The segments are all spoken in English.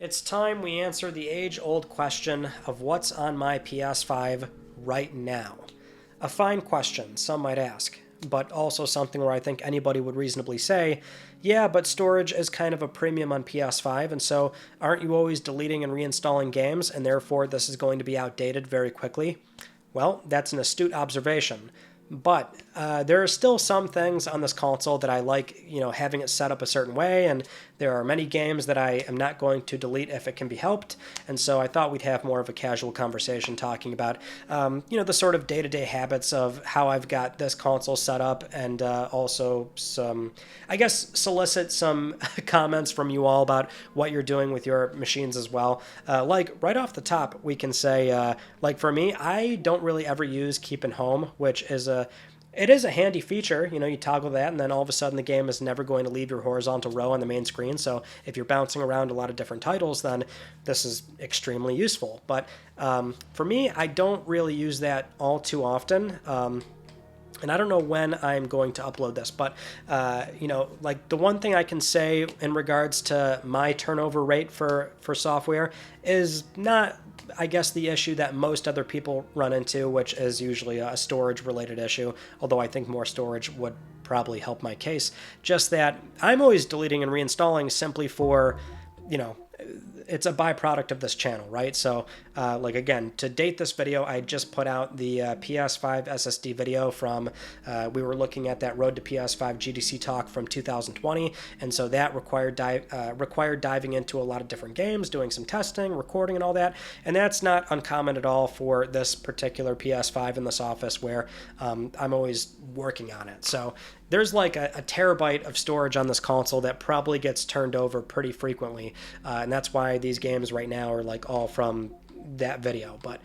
It's time we answer the age-old question of what's on my PS5 right now. A fine question, some might ask, but also something where I think anybody would reasonably say, yeah, but storage is kind of a premium on PS5, and so aren't you always deleting and reinstalling games, and therefore this is going to be outdated very quickly? Well, that's an astute observation. But there are still some things on this console that I like, having it set up a certain way, and there are many games that I am not going to delete if it can be helped, and so I thought we'd have more of a casual conversation talking about, the sort of day-to-day habits of how I've got this console set up, and also solicit some comments from you all about what you're doing with your machines as well. Like, right off the top, we can say, for me, I don't really ever use Keep in Home, which is it is a handy feature. You toggle that, and then all of a sudden the game is never going to leave your horizontal row on the main screen. So if you're bouncing around a lot of different titles, then this is extremely useful. But for me, I don't really use that all too often. And I don't know when I'm going to upload this, but, the one thing I can say in regards to my turnover rate for software is not, I guess, the issue that most other people run into, which is usually a storage-related issue, although I think more storage would probably help my case. Just that I'm always deleting and reinstalling simply for, it's a byproduct of this channel, right? So, again, to date this video, I just put out the PS5 SSD video from, we were looking at that Road to PS5 GDC talk from 2020, and so that required diving into a lot of different games, doing some testing, recording, and all that, and that's not uncommon at all for this particular PS5 in this office where I'm always working on it. So there's like a terabyte of storage on this console that probably gets turned over pretty frequently, and that's why these games right now are like all from that video. But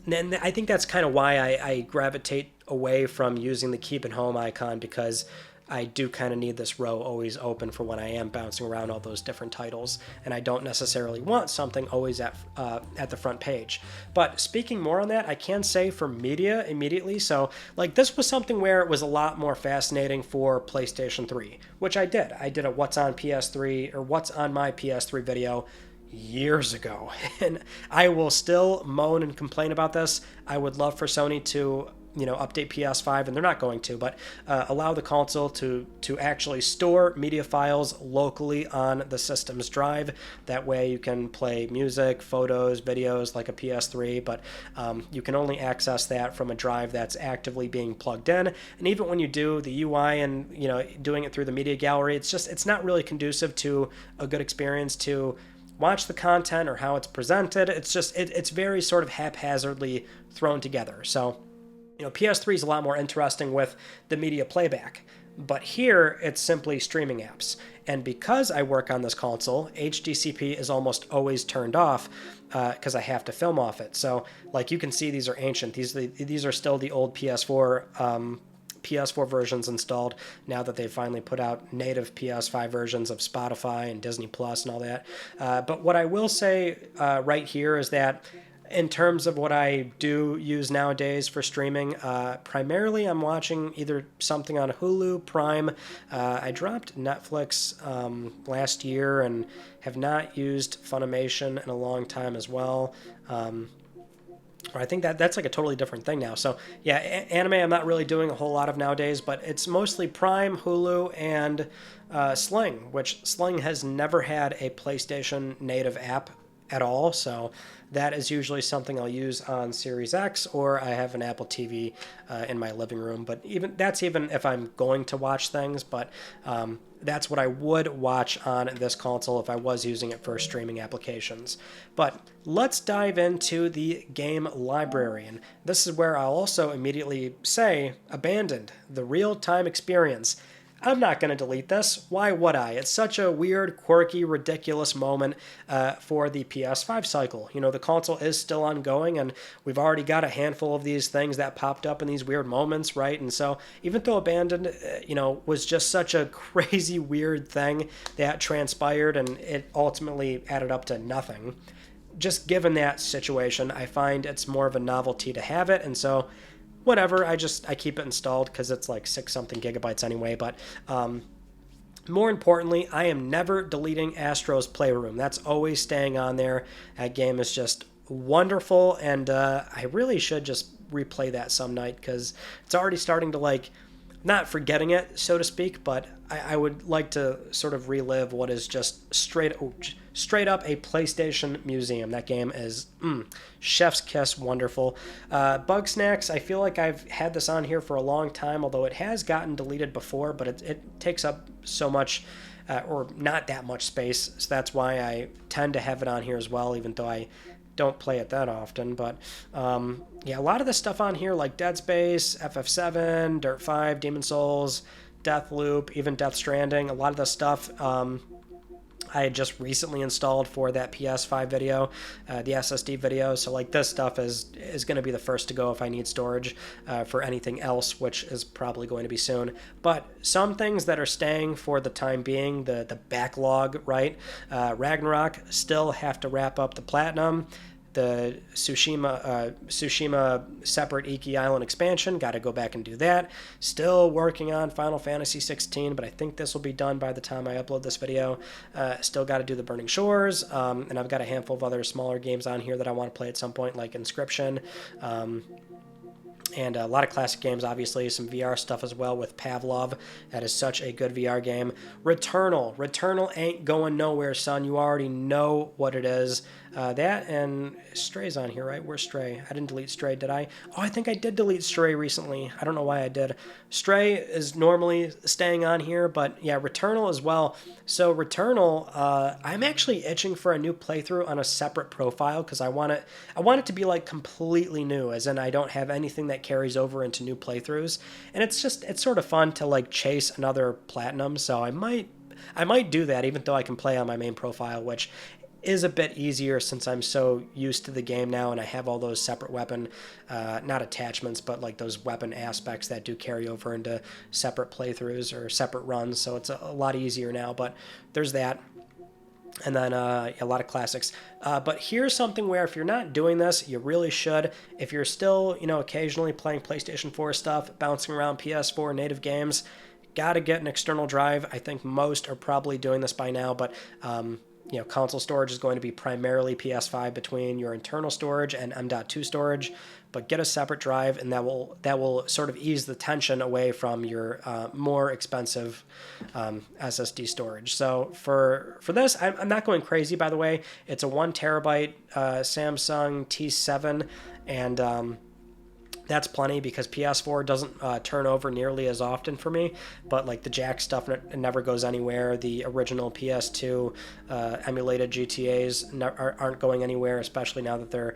then I think that's kind of why I gravitate away from using the Keep at Home icon, because I do kind of need this row always open for when I am bouncing around all those different titles, and I don't necessarily want something always at the front page. But speaking more on that, I can say for media immediately, so this was something where it was a lot more fascinating for PlayStation 3, which I did. I did a What's on PS3 or What's on my PS3 video years ago, and I will still moan and complain about this. I would love for Sony to update PS5, and they're not going to, but allow the console to actually store media files locally on the system's drive. That way you can play music, photos, videos like a PS3, but you can only access that from a drive that's actively being plugged in. And even when you do the UI and doing it through the media gallery, it's not really conducive to a good experience to watch the content or how it's presented. It's very sort of haphazardly thrown together. So PS3 is a lot more interesting with the media playback, but here it's simply streaming apps. And because I work on this console, HDCP is almost always turned off because I have to film off it. So you can see, these are ancient. These are still the old PS4 versions installed now that they've finally put out native PS5 versions of Spotify and Disney Plus and all that. But what I will say right here is that in terms of what I do use nowadays for streaming, primarily I'm watching either something on Hulu, Prime. I dropped Netflix last year and have not used Funimation in a long time as well. I think that's like a totally different thing now. So yeah, anime I'm not really doing a whole lot of nowadays, but it's mostly Prime, Hulu, and Sling, which Sling has never had a PlayStation native app at all, so that is usually something I'll use on Series X, or I have an Apple TV in my living room. But even if I'm going to watch things, but that's what I would watch on this console if I was using it for streaming applications. But let's dive into the game library, and this is where I'll also immediately say, abandoned, the real-time experience. I'm not going to delete this. Why would I? It's such a weird, quirky, ridiculous moment for the PS5 cycle. The console is still ongoing, and we've already got a handful of these things that popped up in these weird moments, right? And so even though Abandoned, was just such a crazy, weird thing that transpired, and it ultimately added up to nothing, just given that situation, I find it's more of a novelty to have it, and so whatever, I keep it installed because it's like 6-something gigabytes anyway. But More importantly, I am never deleting Astro's Playroom. That's always staying on there. That game is just wonderful, and I really should just replay that some night because it's already starting to, like, not forgetting it, so to speak, but I would like to sort of relive what is just straight up a PlayStation museum. That game is chef's kiss wonderful. Bug Snacks, I feel like I've had this on here for a long time, although it has gotten deleted before, but it takes up so much, or not that much space, so that's why I tend to have it on here as well, even though I don't play it that often. But yeah, a lot of the stuff on here, like Dead Space, FF7, Dirt 5, Demon Souls, Deathloop, even Death Stranding, a lot of the stuff I had just recently installed for that PS5 video, the SSD video. So like this stuff is going to be the first to go if I need storage for anything else, which is probably going to be soon. But some things that are staying for the time being, the backlog, right? Ragnarok, still have to wrap up the platinum. The Tsushima separate Iki Island expansion, got to go back and do that. Still working on Final Fantasy 16, but I think this will be done by the time I upload this video. Still got to do the Burning Shores, and I've got a handful of other smaller games on here that I want to play at some point, like Inscription. And a lot of classic games, obviously, some VR stuff as well with Pavlov. That is such a good VR game. Returnal ain't going nowhere, son. You already know what it is. That and Stray's on here, right? Where's Stray? I didn't delete Stray, did I? Oh, I think I did delete Stray recently. I don't know why I did. Stray is normally staying on here, but yeah, Returnal as well. So Returnal, I'm actually itching for a new playthrough on a separate profile because I want it to be like completely new, as in I don't have anything that carries over into new playthroughs. And it's sort of fun to like chase another platinum, so I might do that, even though I can play on my main profile, which is a bit easier since I'm so used to the game now and I have all those separate weapon, not attachments, but like those weapon aspects that do carry over into separate playthroughs or separate runs, so it's a lot easier now, but there's that. And then a lot of classics. But here's something where if you're not doing this, you really should. If you're still, occasionally playing PlayStation 4 stuff, bouncing around PS4 native games, gotta get an external drive. I think most are probably doing this by now, but console storage is going to be primarily PS5 between your internal storage and M.2 storage, but get a separate drive, and that will sort of ease the tension away from your more expensive SSD storage. So for this, I'm not going crazy, by the way. It's a 1 terabyte Samsung T7, and that's plenty because PS4 doesn't turn over nearly as often for me, but like the jack stuff never goes anywhere. The original PS2 emulated GTAs aren't going anywhere, especially now that they're,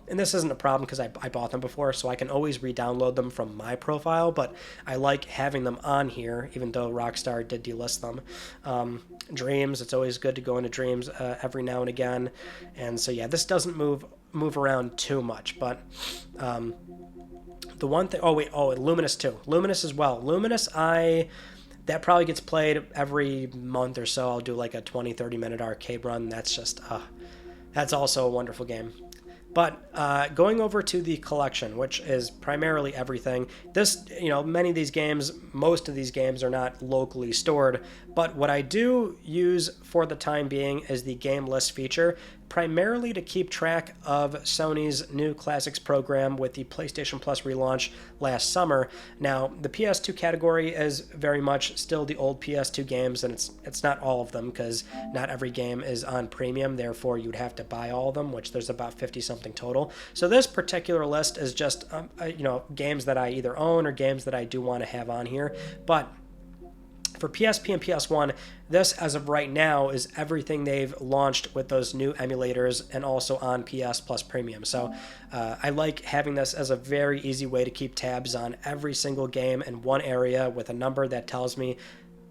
and this isn't a problem because I bought them before, so I can always re-download them from my profile, but I like having them on here, even though Rockstar did delist them. Dreams, it's always good to go into Dreams every now and again, and so yeah, this doesn't move around too much, but the one thing, Luminous too. Luminous as well. Luminous, that probably gets played every month or so. I'll do like a 20-30 minute arcade run. That's just, that's also a wonderful game. But going over to the collection, which is primarily everything. This, many of these games, most of these games are not locally stored, but what I do use for the time being is the game list feature, primarily to keep track of Sony's new classics program with the PlayStation Plus relaunch last summer. Now, the PS2 category is very much still the old PS2 games, and it's not all of them because not every game is on premium, therefore you'd have to buy all of them, which there's about 50-something total. So this particular list is just, games that I either own or games that I do want to have on here, but for PSP and PS1, this, as of right now, is everything they've launched with those new emulators and also on PS Plus Premium. So I like having this as a very easy way to keep tabs on every single game in one area with a number that tells me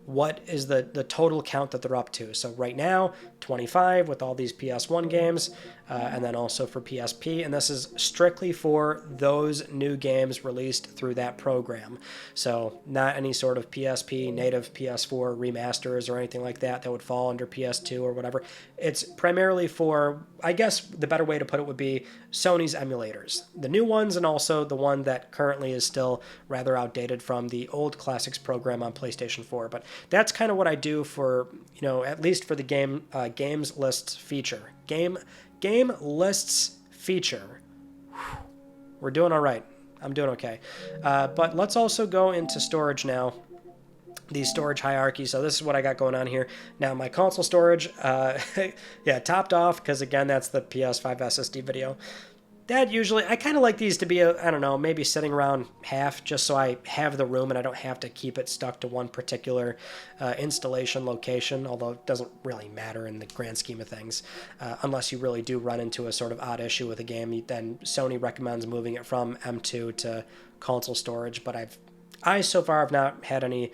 what is the total count that they're up to. So right now, 25 with all these PS1 games. and then also for PSP, and this is strictly for those new games released through that program. So not any sort of PSP, native PS4 remasters or anything like that would fall under PS2 or whatever. It's primarily for, I guess the better way to put it would be Sony's emulators. The new ones and also the one that currently is still rather outdated from the old classics program on PlayStation 4. But that's kind of what I do for, at least for the games lists feature. Game lists feature. Whew. We're doing all right. I'm doing okay. But let's also go into storage now. The storage hierarchy. So this is what I got going on here. Now my console storage, topped off, because again, that's the PS5 SSD video. That usually, I kind of like these to be, I don't know, maybe sitting around half, just so I have the room and I don't have to keep it stuck to one particular installation location, although it doesn't really matter in the grand scheme of things. Unless you really do run into a sort of odd issue with a game, then Sony recommends moving it from M2 to console storage, but I so far have not had any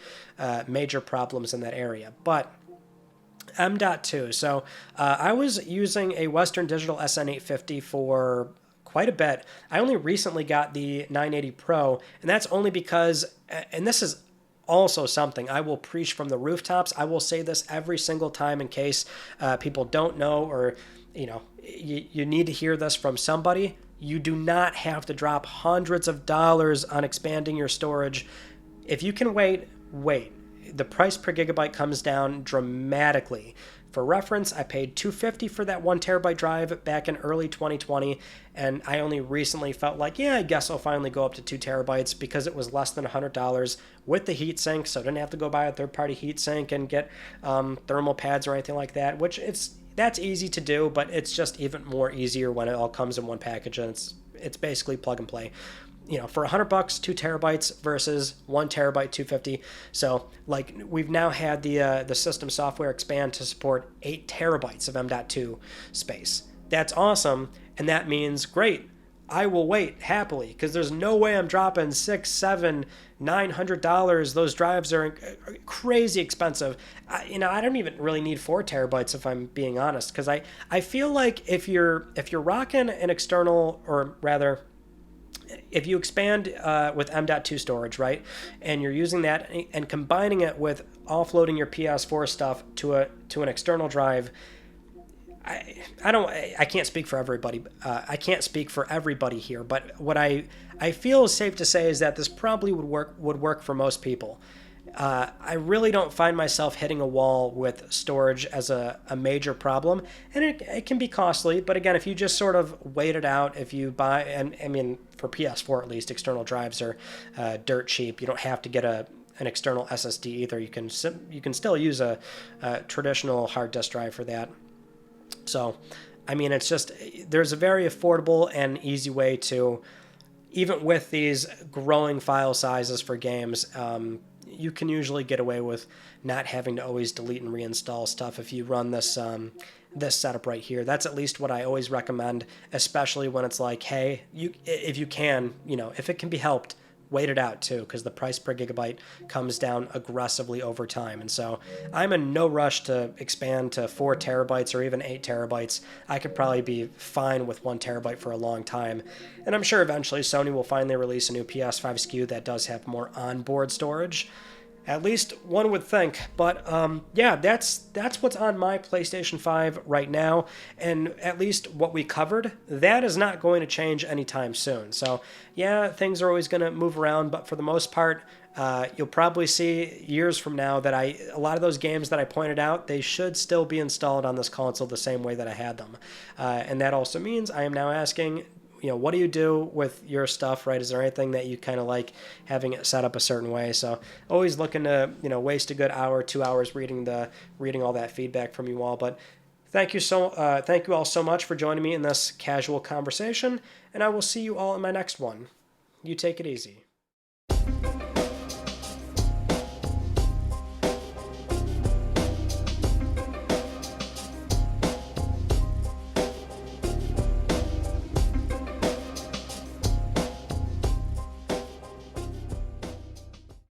major problems in that area. But M.2, so I was using a Western Digital SN850 for quite a bit. I only recently got the 980 Pro, and that's only because, and this is also something I will preach from the rooftops. I will say this every single time in case people don't know, or you need to hear this from somebody. You do not have to drop hundreds of dollars on expanding your storage. If you can wait. The price per gigabyte comes down dramatically. For reference, I paid $250 for that 1 terabyte drive back in early 2020, and I only recently felt like, I guess I'll finally go up to 2 terabytes because it was less than $100 with the heatsink, so I didn't have to go buy a third-party heatsink and get thermal pads or anything like that, which that's easy to do, but it's just even more easier when it all comes in one package, and it's basically plug and play. For $100, 2 terabytes versus 1 terabyte, $250. So, we've now had the system software expand to support 8 terabytes of M.2 space. That's awesome, and that means great. I will wait happily, because there's no way I'm dropping $600, $700, $900. Those drives are crazy expensive. I don't even really need 4 terabytes if I'm being honest, because I feel like if you're rocking an external, or rather, if you expand with M.2 storage, right, and you're using that and combining it with offloading your PS4 stuff to an external drive, I can't speak for everybody. I can't speak for everybody here, but what I feel is safe to say is that this probably would work for most people. I really don't find myself hitting a wall with storage as a major problem, and it can be costly, but again, if you just sort of wait it out, if you buy, and I mean, for PS4 at least, external drives are dirt cheap. You don't have to get an external SSD either. You can still use a traditional hard disk drive for that. So, I mean, it's just, there's a very affordable and easy way to, even with these growing file sizes for games, you can usually get away with not having to always delete and reinstall stuff if you run this this setup right here. That's at least what I always recommend, especially when it's like, hey, if you can, if it can be helped, wait it out too, because the price per gigabyte comes down aggressively over time. And so I'm in no rush to expand to 4 terabytes or even 8 terabytes. I could probably be fine with 1 terabyte for a long time. And I'm sure eventually Sony will finally release a new PS5 SKU that does have more onboard storage. At least one would think. But that's what's on my PlayStation 5 right now. And at least what we covered, that is not going to change anytime soon. So yeah, things are always going to move around, but for the most part, you'll probably see years from now that a lot of those games that I pointed out, they should still be installed on this console the same way that I had them. And that also means I am now asking, what do you do with your stuff, right? Is there anything that you kind of like having it set up a certain way? So always looking to, waste a good hour, 2 hours reading all that feedback from you all. But thank you all so much for joining me in this casual conversation, and I will see you all in my next one. You take it easy.